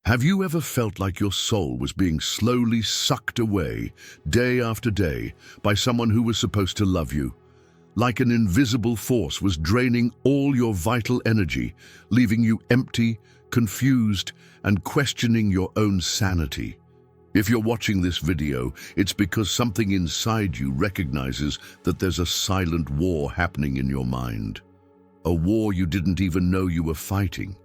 Have you ever felt like your soul was being slowly sucked away, day after day, by someone who was supposed to love you? Like an invisible force was draining all your vital energy, leaving you empty, confused, and questioning your own sanity. If you're watching this video, it's because something inside you recognizes that there's a silent war happening in your mind. A war you didn't even know you were fighting.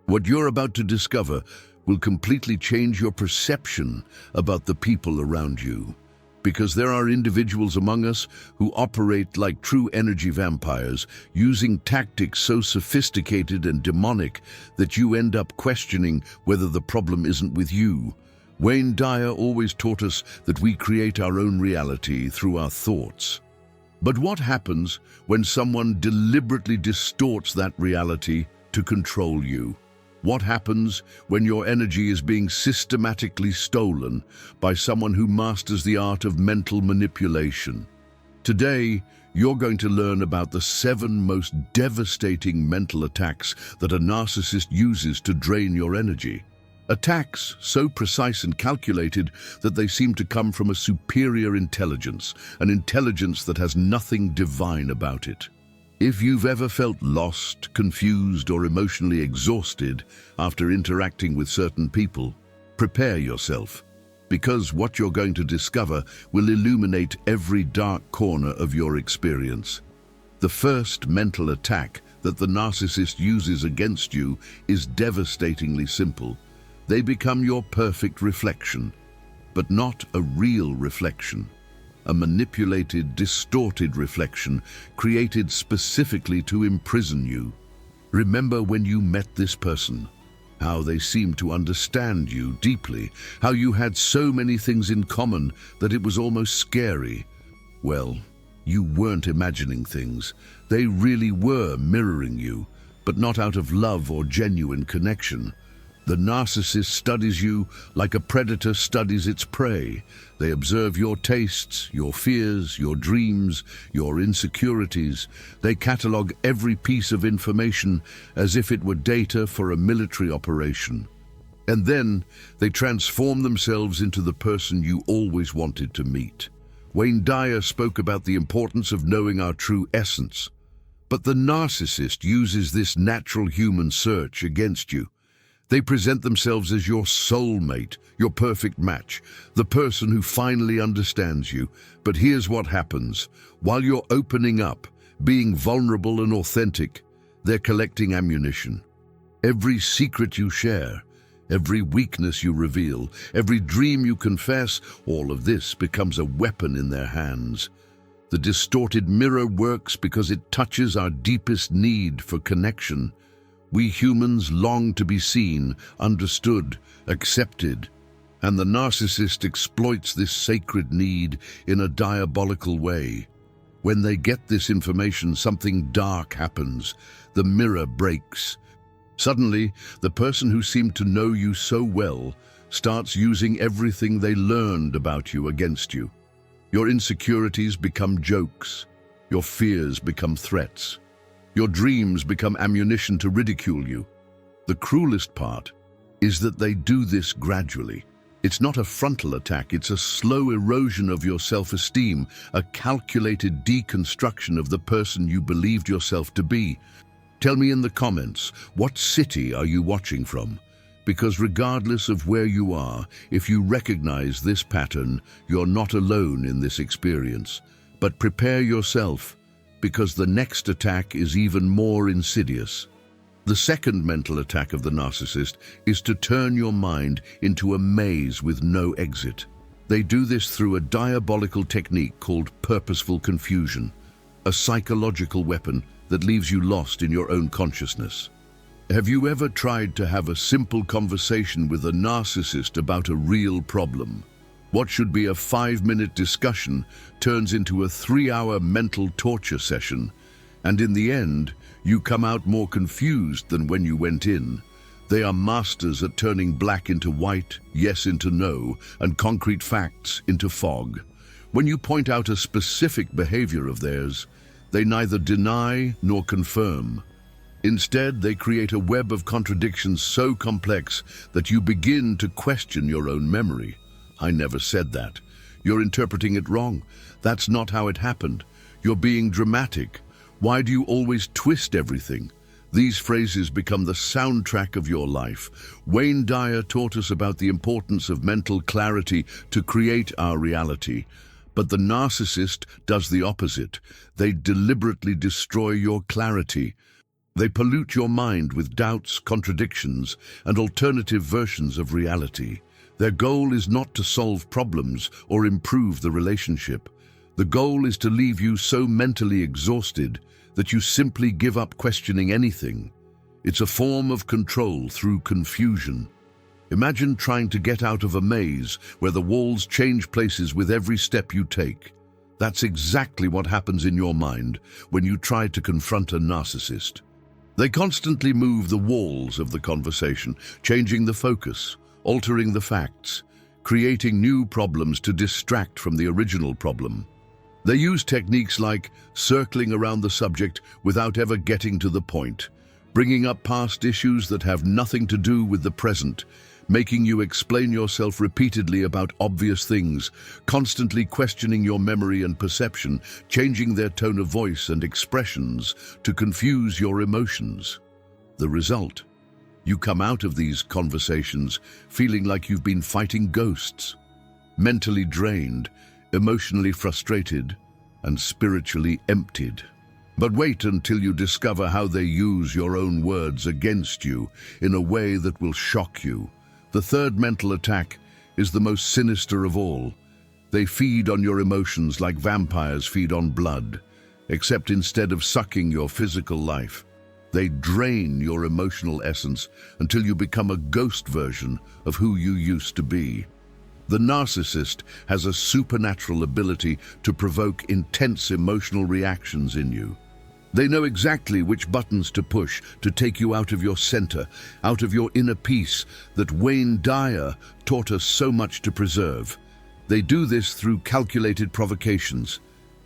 What you're about to discover will completely change your perception about the people around you. Because there are individuals among us who operate like true energy vampires, using tactics so sophisticated and demonic that you end up questioning whether the problem isn't with you. Wayne Dyer always taught us that we create our own reality through our thoughts. But what happens when someone deliberately distorts that reality to control you? What happens when your energy is being systematically stolen by someone who masters the art of mental manipulation? Today, you're going to learn about the 7 most devastating mental attacks that a narcissist uses to drain your energy. Attacks so precise and calculated that they seem to come from a superior intelligence, an intelligence that has nothing divine about it. If you've ever felt lost, confused, or emotionally exhausted after interacting with certain people, prepare yourself, because what you're going to discover will illuminate every dark corner of your experience. The first mental attack that the narcissist uses against you is devastatingly simple. They become your perfect reflection, but not a real reflection. A manipulated, distorted reflection created specifically to imprison you. Remember when you met this person, how they seemed to understand you deeply, how you had so many things in common that it was almost scary. Well, you weren't imagining things. They really were mirroring you, but not out of love or genuine connection. The narcissist studies you like a predator studies its prey. They observe your tastes, your fears, your dreams, your insecurities. They catalog every piece of information as if it were data for a military operation. And then they transform themselves into the person you always wanted to meet. Wayne Dyer spoke about the importance of knowing our true essence. But the narcissist uses this natural human search against you. They present themselves as your soulmate, your perfect match, the person who finally understands you. But here's what happens. While you're opening up, being vulnerable and authentic, they're collecting ammunition. Every secret you share, every weakness you reveal, every dream you confess, all of this becomes a weapon in their hands. The distorted mirror works because it touches our deepest need for connection. We humans long to be seen, understood, accepted, and the narcissist exploits this sacred need in a diabolical way. When they get this information, something dark happens. The mirror breaks. Suddenly, the person who seemed to know you so well starts using everything they learned about you against you. Your insecurities become jokes. Your fears become threats. Your dreams become ammunition to ridicule you. The cruelest part is that they do this gradually. It's not a frontal attack, it's a slow erosion of your self-esteem, a calculated deconstruction of the person you believed yourself to be. Tell me in the comments, what city are you watching from? Because regardless of where you are, if you recognize this pattern, you're not alone in this experience. But prepare yourself, because the next attack is even more insidious. The second mental attack of the narcissist is to turn your mind into a maze with no exit. They do this through a diabolical technique called purposeful confusion, a psychological weapon that leaves you lost in your own consciousness. Have you ever tried to have a simple conversation with a narcissist about a real problem? What should be a 5-minute discussion turns into a 3-hour mental torture session, and in the end, you come out more confused than when you went in. They are masters at turning black into white, yes into no, and concrete facts into fog. When you point out a specific behavior of theirs, they neither deny nor confirm. Instead, they create a web of contradictions so complex that you begin to question your own memory. "I never said that. You're interpreting it wrong. That's not how it happened. You're being dramatic. Why do you always twist everything?" These phrases become the soundtrack of your life. Wayne Dyer taught us about the importance of mental clarity to create our reality. But the narcissist does the opposite. They deliberately destroy your clarity. They pollute your mind with doubts, contradictions, and alternative versions of reality. Their goal is not to solve problems or improve the relationship. The goal is to leave you so mentally exhausted that you simply give up questioning anything. It's a form of control through confusion. Imagine trying to get out of a maze where the walls change places with every step you take. That's exactly what happens in your mind when you try to confront a narcissist. They constantly move the walls of the conversation, changing the focus, altering the facts, creating new problems to distract from the original problem. They use techniques like circling around the subject without ever getting to the point, bringing up past issues that have nothing to do with the present, making you explain yourself repeatedly about obvious things, constantly questioning your memory and perception, changing their tone of voice and expressions to confuse your emotions. The result? You come out of these conversations feeling like you've been fighting ghosts, mentally drained, emotionally frustrated, and spiritually emptied. But wait until you discover how they use your own words against you in a way that will shock you. The third mental attack is the most sinister of all. They feed on your emotions like vampires feed on blood, except instead of sucking your physical life, they drain your emotional essence until you become a ghost version of who you used to be. The narcissist has a supernatural ability to provoke intense emotional reactions in you. They know exactly which buttons to push to take you out of your center, out of your inner peace that Wayne Dyer taught us so much to preserve. They do this through calculated provocations,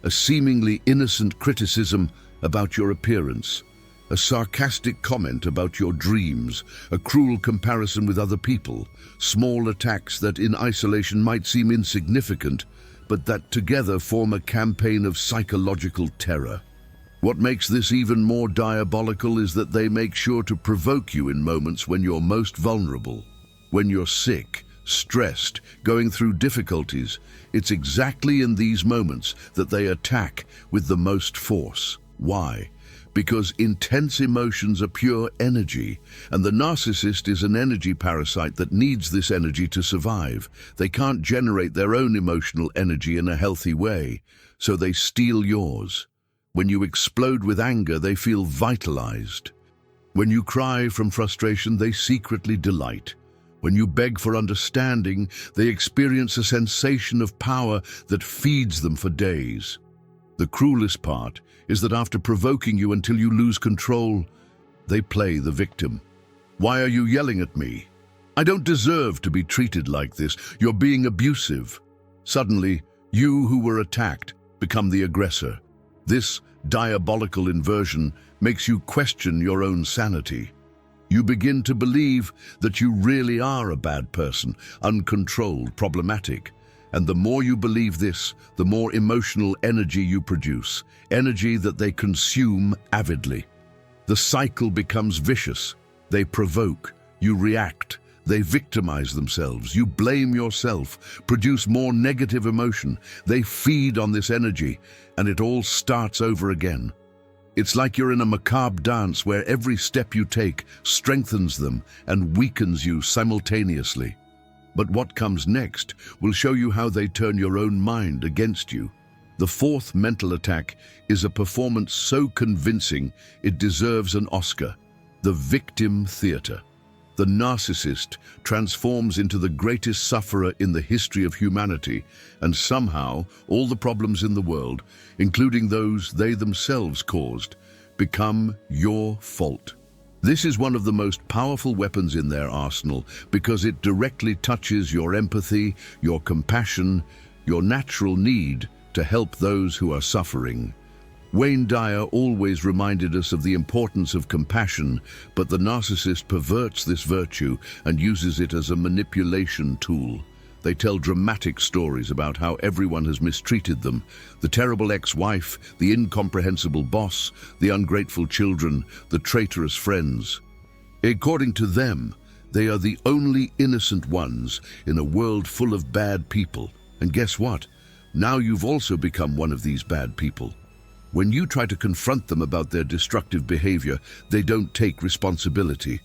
a seemingly innocent criticism about your appearance, a sarcastic comment about your dreams, a cruel comparison with other people, small attacks that in isolation might seem insignificant, but that together form a campaign of psychological terror. What makes this even more diabolical is that they make sure to provoke you in moments when you're most vulnerable. When you're sick, stressed, going through difficulties, it's exactly in these moments that they attack with the most force. Why? Because intense emotions are pure energy, and the narcissist is an energy parasite that needs this energy to survive. They can't generate their own emotional energy in a healthy way, so they steal yours. When you explode with anger, they feel vitalized. When you cry from frustration, they secretly delight. When you beg for understanding, they experience a sensation of power that feeds them for days. The cruelest part is that after provoking you until you lose control, they play the victim. "Why are you yelling at me? I don't deserve to be treated like this. You're being abusive." Suddenly, you who were attacked become the aggressor. This diabolical inversion makes you question your own sanity. You begin to believe that you really are a bad person, uncontrolled, problematic. And the more you believe this, the more emotional energy you produce, energy that they consume avidly. The cycle becomes vicious. They provoke, you react, they victimize themselves, you blame yourself, produce more negative emotion. They feed on this energy, and it all starts over again. It's like you're in a macabre dance where every step you take strengthens them and weakens you simultaneously. But what comes next will show you how they turn your own mind against you. The fourth mental attack is a performance so convincing it deserves an Oscar: the victim theater. The narcissist transforms into the greatest sufferer in the history of humanity, and somehow all the problems in the world, including those they themselves caused, become your fault. This is one of the most powerful weapons in their arsenal because it directly touches your empathy, your compassion, your natural need to help those who are suffering. Wayne Dyer always reminded us of the importance of compassion, but the narcissist perverts this virtue and uses it as a manipulation tool. They tell dramatic stories about how everyone has mistreated them: the terrible ex-wife, the incomprehensible boss, the ungrateful children, the traitorous friends. According to them, they are the only innocent ones in a world full of bad people. And guess what? Now you've also become one of these bad people. When you try to confront them about their destructive behavior, they don't take responsibility.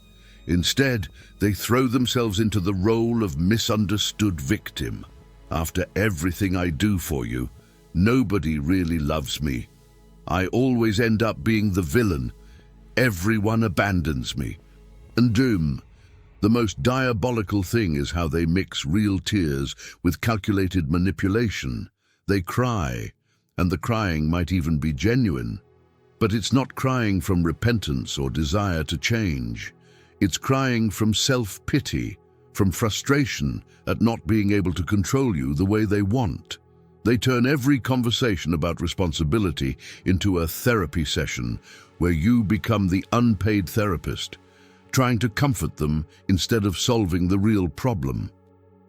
Instead, they throw themselves into the role of misunderstood victim. After everything I do for you, nobody really loves me. I always end up being the villain. Everyone abandons me. And the most diabolical thing is how they mix real tears with calculated manipulation. They cry, and the crying might even be genuine. But it's not crying from repentance or desire to change. It's crying from self-pity, from frustration at not being able to control you the way they want. They turn every conversation about responsibility into a therapy session where you become the unpaid therapist, trying to comfort them instead of solving the real problem.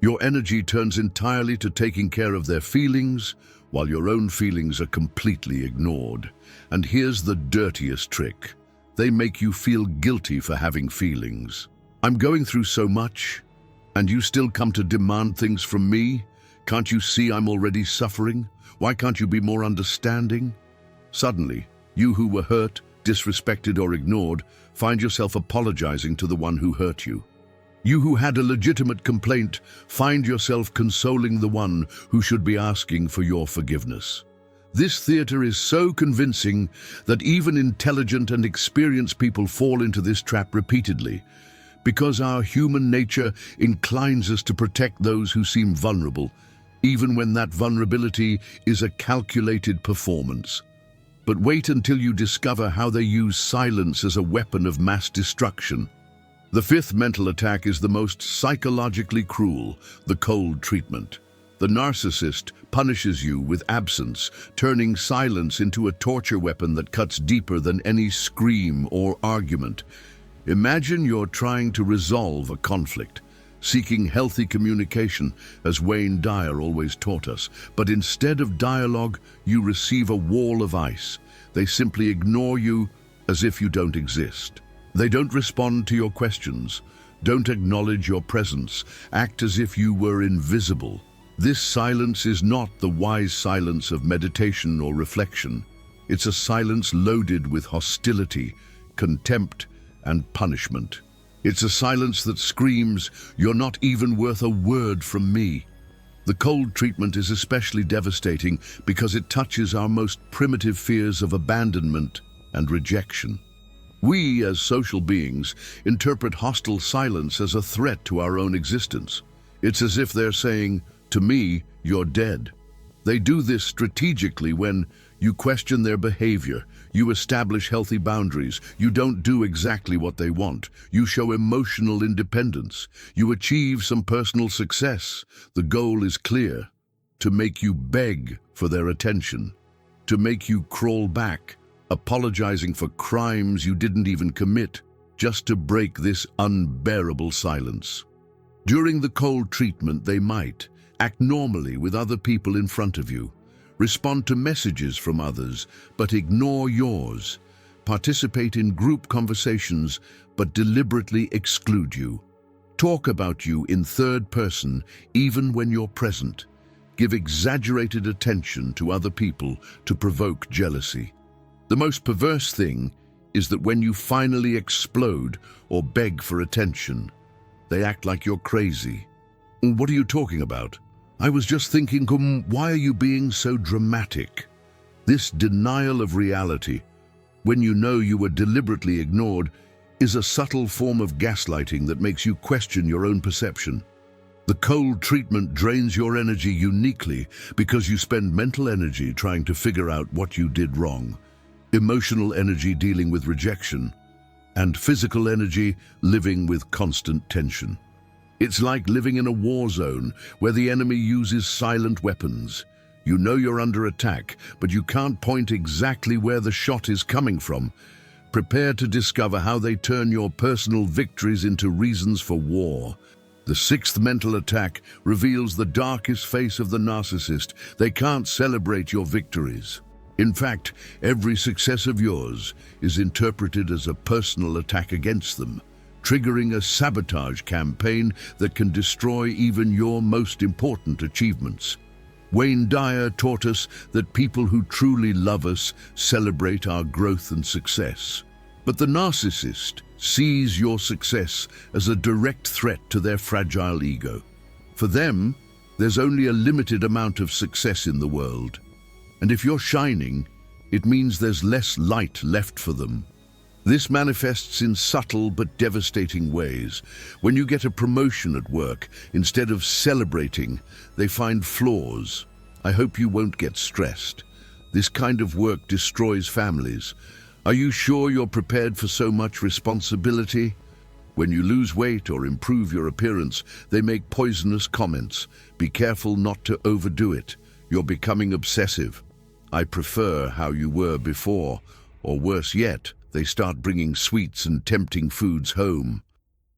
Your energy turns entirely to taking care of their feelings, while your own feelings are completely ignored. And here's the dirtiest trick. They make you feel guilty for having feelings. I'm going through so much, and you still come to demand things from me? Can't you see I'm already suffering? Why can't you be more understanding? Suddenly, you who were hurt, disrespected, or ignored find yourself apologizing to the one who hurt you. You who had a legitimate complaint find yourself consoling the one who should be asking for your forgiveness. This theater is so convincing that even intelligent and experienced people fall into this trap repeatedly, because our human nature inclines us to protect those who seem vulnerable, even when that vulnerability is a calculated performance. But wait until you discover how they use silence as a weapon of mass destruction. The fifth mental attack is the most psychologically cruel: the cold treatment. The narcissist punishes you with absence, turning silence into a torture weapon that cuts deeper than any scream or argument. Imagine you're trying to resolve a conflict, seeking healthy communication, as Wayne Dyer always taught us. But instead of dialogue, you receive a wall of ice. They simply ignore you as if you don't exist. They don't respond to your questions, don't acknowledge your presence, act as if you were invisible. This silence is not the wise silence of meditation or reflection. It's a silence loaded with hostility, contempt, and punishment. It's a silence that screams, "You're not even worth a word from me." The cold treatment is especially devastating because it touches our most primitive fears of abandonment and rejection. We, as social beings, interpret hostile silence as a threat to our own existence. It's as if they're saying, "To me, you're dead." They do this strategically when you question their behavior, you establish healthy boundaries, you don't do exactly what they want, you show emotional independence, you achieve some personal success. The goal is clear: to make you beg for their attention, to make you crawl back, apologizing for crimes you didn't even commit, just to break this unbearable silence. During the cold treatment, they might act normally with other people in front of you, respond to messages from others, but ignore yours, participate in group conversations, but deliberately exclude you, talk about you in third person even when you're present, give exaggerated attention to other people to provoke jealousy. The most perverse thing is that when you finally explode or beg for attention, they act like you're crazy. "What are you talking about? I was just thinking, why are you being so dramatic?" This denial of reality, when you know you were deliberately ignored, is a subtle form of gaslighting that makes you question your own perception. The cold treatment drains your energy uniquely because you spend mental energy trying to figure out what you did wrong, emotional energy dealing with rejection, and physical energy living with constant tension. It's like living in a war zone where the enemy uses silent weapons. You know you're under attack, but you can't point exactly where the shot is coming from. Prepare to discover how they turn your personal victories into reasons for war. The sixth mental attack reveals the darkest face of the narcissist. They can't celebrate your victories. In fact, every success of yours is interpreted as a personal attack against them, triggering a sabotage campaign that can destroy even your most important achievements. Wayne Dyer taught us that people who truly love us celebrate our growth and success. But the narcissist sees your success as a direct threat to their fragile ego. For them, there's only a limited amount of success in the world. And if you're shining, it means there's less light left for them. This manifests in subtle but devastating ways. When you get a promotion at work, instead of celebrating, they find flaws. I hope you won't get stressed. This kind of work destroys families. Are you sure you're prepared for so much responsibility? When you lose weight or improve your appearance, they make poisonous comments. Be careful not to overdo it. You're becoming obsessive. I prefer how you were before. Or worse yet, they start bringing sweets and tempting foods home.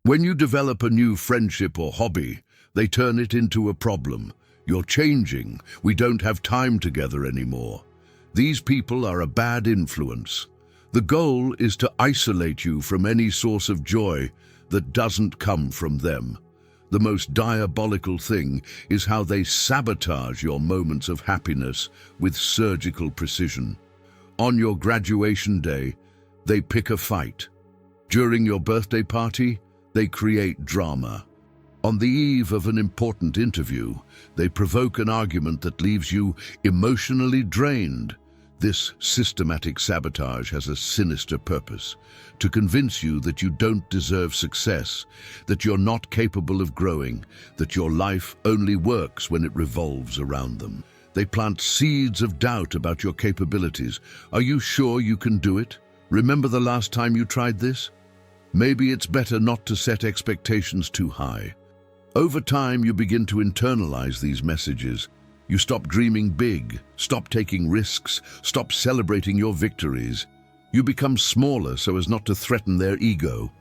When you develop a new friendship or hobby, they turn it into a problem. You're changing. We don't have time together anymore. These people are a bad influence. The goal is to isolate you from any source of joy that doesn't come from them. The most diabolical thing is how they sabotage your moments of happiness with surgical precision. On your graduation day, they pick a fight. During your birthday party, they create drama. On the eve of an important interview, they provoke an argument that leaves you emotionally drained. This systematic sabotage has a sinister purpose: to convince you that you don't deserve success, that you're not capable of growing, that your life only works when it revolves around them. They plant seeds of doubt about your capabilities. Are you sure you can do it? Remember the last time you tried this? Maybe it's better not to set expectations too high. Over time, you begin to internalize these messages. You stop dreaming big, stop taking risks, stop celebrating your victories. You become smaller so as not to threaten their ego.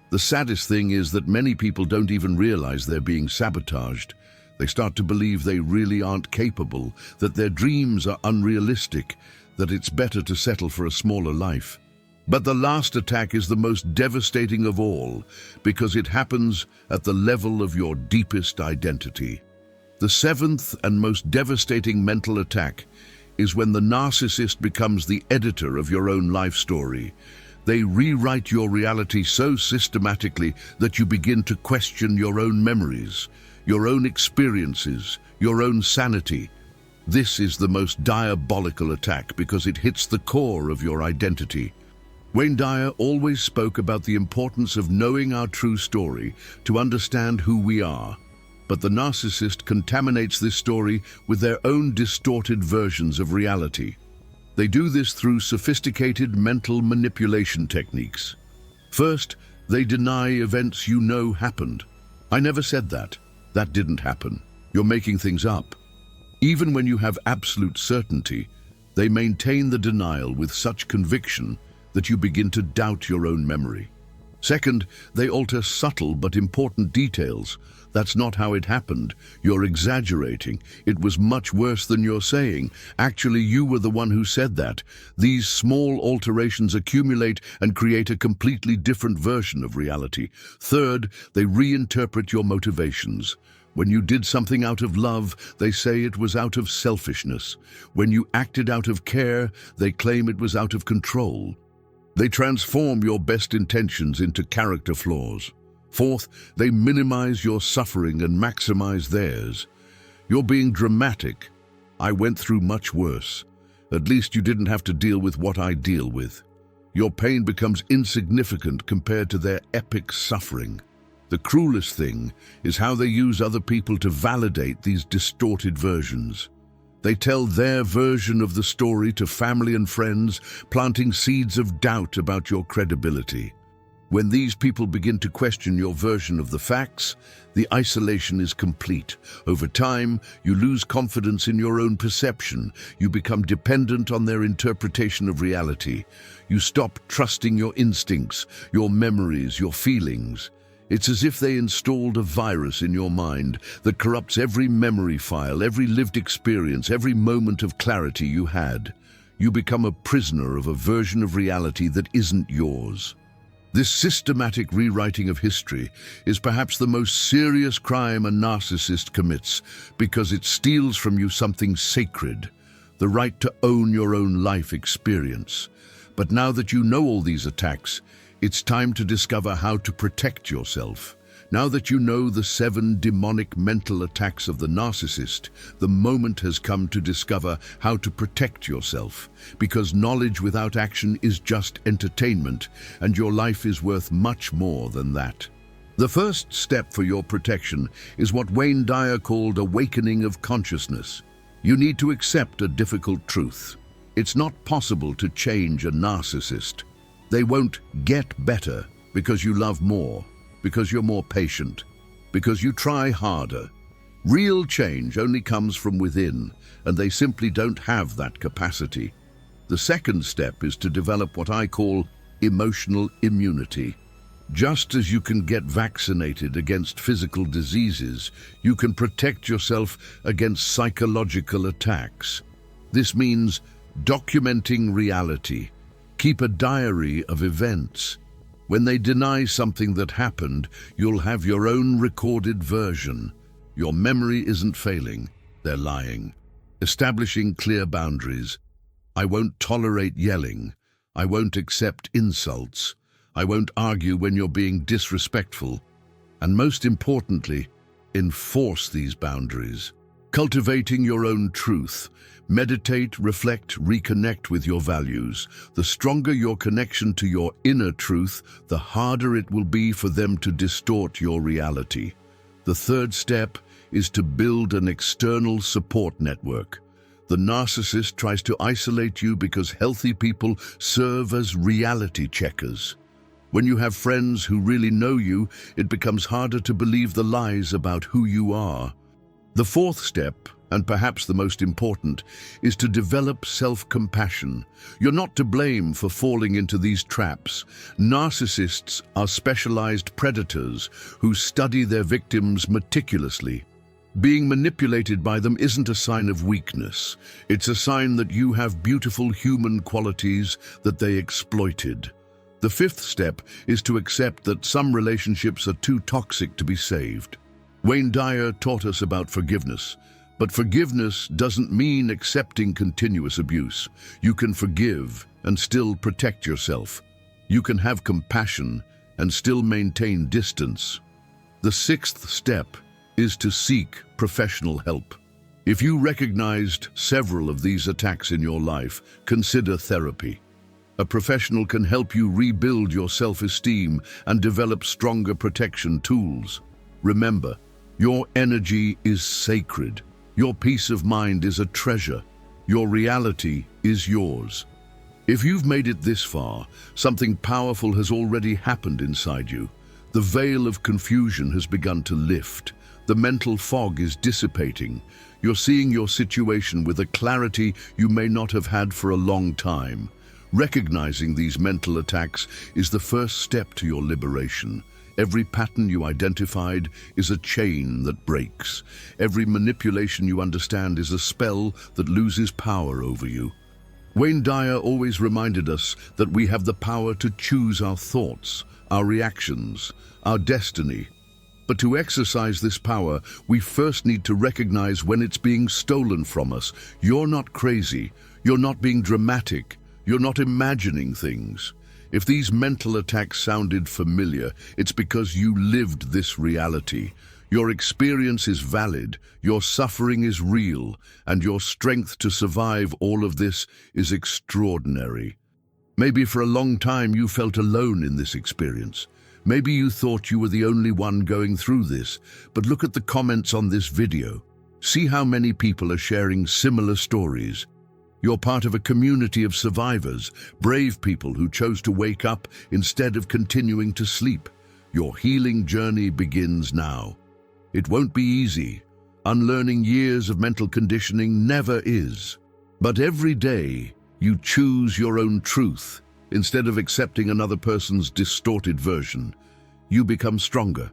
The saddest thing is that many people don't even realize they're being sabotaged. They start to believe they really aren't capable, that their dreams are unrealistic, that it's better to settle for a smaller life. But the last attack is the most devastating of all, because it happens at the level of your deepest identity. The seventh and most devastating mental attack is when the narcissist becomes the editor of your own life story. They rewrite your reality so systematically that you begin to question your own memories, your own experiences, your own sanity. This is the most diabolical attack because it hits the core of your identity. Wayne Dyer always spoke about the importance of knowing our true story to understand who we are. But the narcissist contaminates this story with their own distorted versions of reality. They do this through sophisticated mental manipulation techniques. First, they deny events you know happened. I never said that. That didn't happen. You're making things up. Even when you have absolute certainty, they maintain the denial with such conviction that you begin to doubt your own memory. Second, they alter subtle but important details. That's not how it happened. You're exaggerating. It was much worse than you're saying. Actually, you were the one who said that. These small alterations accumulate and create a completely different version of reality. Third, they reinterpret your motivations. When you did something out of love, they say it was out of selfishness. When you acted out of care, they claim it was out of control. They transform your best intentions into character flaws. Fourth, they minimize your suffering and maximize theirs. You're being dramatic. I went through much worse. At least you didn't have to deal with what I deal with. Your pain becomes insignificant compared to their epic suffering. The cruelest thing is how they use other people to validate these distorted versions. They tell their version of the story to family and friends, planting seeds of doubt about your credibility. When these people begin to question your version of the facts, the isolation is complete. Over time, you lose confidence in your own perception. You become dependent on their interpretation of reality. You stop trusting your instincts, your memories, your feelings. It's as if they installed a virus in your mind that corrupts every memory file, every lived experience, every moment of clarity you had. You become a prisoner of a version of reality that isn't yours. This systematic rewriting of history is perhaps the most serious crime a narcissist commits because it steals from you something sacred, the right to own your own life experience. But now that you know all these attacks, it's time to discover how to protect yourself. Now that you know the 7 demonic mental attacks of the narcissist, the moment has come to discover how to protect yourself, because knowledge without action is just entertainment, and your life is worth much more than that. The first step for your protection is what Wayne Dyer called awakening of consciousness. You need to accept a difficult truth. It's not possible to change a narcissist. They won't get better because you love more, because you're more patient, because you try harder. Real change only comes from within, and they simply don't have that capacity. The second step is to develop what I call emotional immunity. Just as you can get vaccinated against physical diseases, you can protect yourself against psychological attacks. This means documenting reality. Keep a diary of events. When they deny something that happened, you'll have your own recorded version. Your memory isn't failing, they're lying. Establishing clear boundaries. I won't tolerate yelling. I won't accept insults. I won't argue when you're being disrespectful. And most importantly, enforce these boundaries. Cultivating your own truth. Meditate, reflect, reconnect with your values. The stronger your connection to your inner truth, the harder it will be for them to distort your reality. The third step is to build an external support network. The narcissist tries to isolate you because healthy people serve as reality checkers. When you have friends who really know you, it becomes harder to believe the lies about who you are. The fourth step, and perhaps the most important, is to develop self-compassion. You're not to blame for falling into these traps. Narcissists are specialized predators who study their victims meticulously. Being manipulated by them isn't a sign of weakness. It's a sign that you have beautiful human qualities that they exploited. The fifth step is to accept that some relationships are too toxic to be saved. Wayne Dyer taught us about forgiveness. But forgiveness doesn't mean accepting continuous abuse. You can forgive and still protect yourself. You can have compassion and still maintain distance. The sixth step is to seek professional help. If you recognized several of these attacks in your life, consider therapy. A professional can help you rebuild your self-esteem and develop stronger protection tools. Remember, your energy is sacred. Your peace of mind is a treasure. Your reality is yours. If you've made it this far, something powerful has already happened inside you. The veil of confusion has begun to lift. The mental fog is dissipating. You're seeing your situation with a clarity you may not have had for a long time. Recognizing these mental attacks is the first step to your liberation. Every pattern you identified is a chain that breaks. Every manipulation you understand is a spell that loses power over you. Wayne Dyer always reminded us that we have the power to choose our thoughts, our reactions, our destiny. But to exercise this power, we first need to recognize when it's being stolen from us. You're not crazy. You're not being dramatic. You're not imagining things. If these mental attacks sounded familiar, it's because you lived this reality. Your experience is valid, your suffering is real, and your strength to survive all of this is extraordinary. Maybe for a long time you felt alone in this experience. Maybe you thought you were the only one going through this, but look at the comments on this video. See how many people are sharing similar stories. You're part of a community of survivors, brave people who chose to wake up instead of continuing to sleep. Your healing journey begins now. It won't be easy. Unlearning years of mental conditioning never is. But every day, you choose your own truth. Instead of accepting another person's distorted version, you become stronger.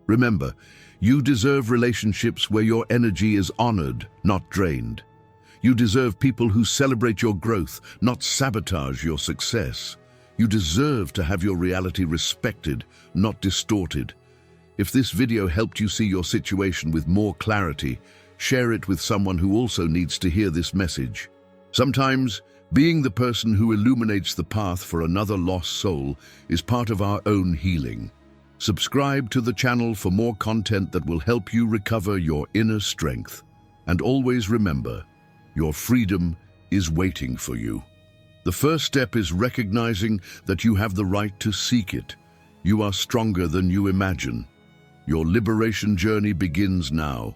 Remember, you deserve relationships where your energy is honored, not drained. You deserve people who celebrate your growth, not sabotage your success. You deserve to have your reality respected, not distorted. If this video helped you see your situation with more clarity, share it with someone who also needs to hear this message. Sometimes, being the person who illuminates the path for another lost soul is part of our own healing. Subscribe to the channel for more content that will help you recover your inner strength. And always remember, your freedom is waiting for you. The first step is recognizing that you have the right to seek it. You are stronger than you imagine. Your liberation journey begins now.